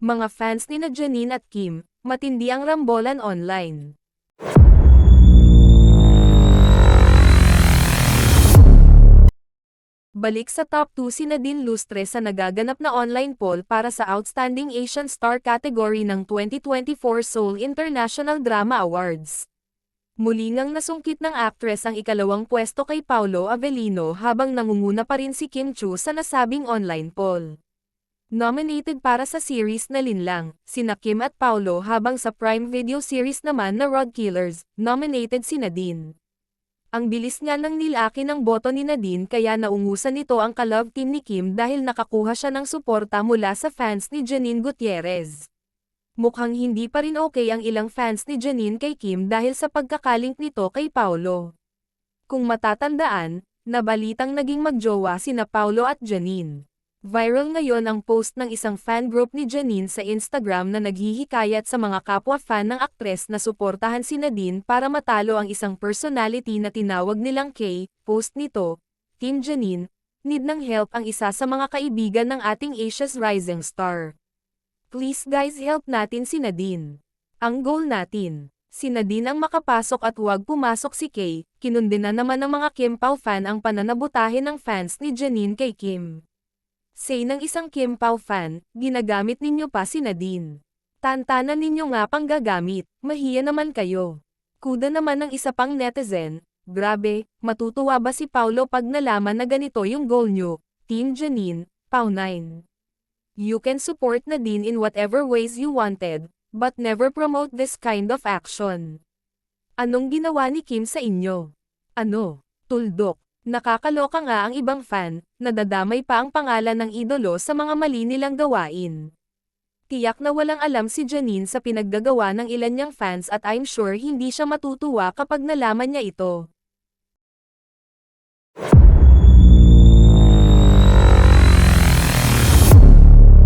Mga fans ni na Janine at Kim, matindi ang rambolan online. Balik sa top 2 si Nadine Lustre sa nagaganap na online poll para sa Outstanding Asian Star category ng 2024 Seoul International Drama Awards. Muli ngang nasungkit ng actress ang ikalawang pwesto kay Paolo Avellino habang nangunguna pa rin si Kim Chu sa nasabing online poll. Nominated para sa series na Linlang, sina Kim at Paolo habang sa Prime Video series naman na Road Killers, nominated si Nadine. Ang bilis nga ng nilaki ng boto ni Nadine kaya naungusan nito ang ka-love team ni Kim dahil nakakuha siya ng suporta mula sa fans ni Janine Gutierrez. Mukhang hindi pa rin okay ang ilang fans ni Janine kay Kim dahil sa pagkakalink nito kay Paolo. Kung matatandaan, nabalitang naging magjowa sina Paolo at Janine. Viral ngayon ang post ng isang fan group ni Janine sa Instagram na naghihikayat sa mga kapwa-fan ng aktres na suportahan si Nadine para matalo ang isang personality na tinawag nilang K. Post nito, Team Janine, need ng help ang isa sa mga kaibigan ng ating Asia's rising star. Please guys help natin si Nadine. Ang goal natin, si Nadine ang makapasok at huwag pumasok si K. Kinundina naman ng mga Kim Pao fan ang pananabutahe ng fans ni Janine kay Kim. Say ng isang Kim Pao fan, ginagamit ninyo pa si Nadine. Tantanan ninyo nga pang gagamit, mahiya naman kayo. Kuda naman ng isa pang netizen, grabe, matutuwa ba si Paolo pag nalaman na ganito yung goal nyo, Team Janine, Pao 9. You can support Nadine in whatever ways you wanted, but never promote this kind of action. Anong ginawa ni Kim sa inyo? Ano? Tuldok. Nakakaloka nga ang ibang fan, nadadamay pa ang pangalan ng idolo sa mga mali nilang gawain. Tiyak na walang alam si Janine sa pinaggagawa ng ilan niyang fans at I'm sure hindi siya matutuwa kapag nalaman niya ito.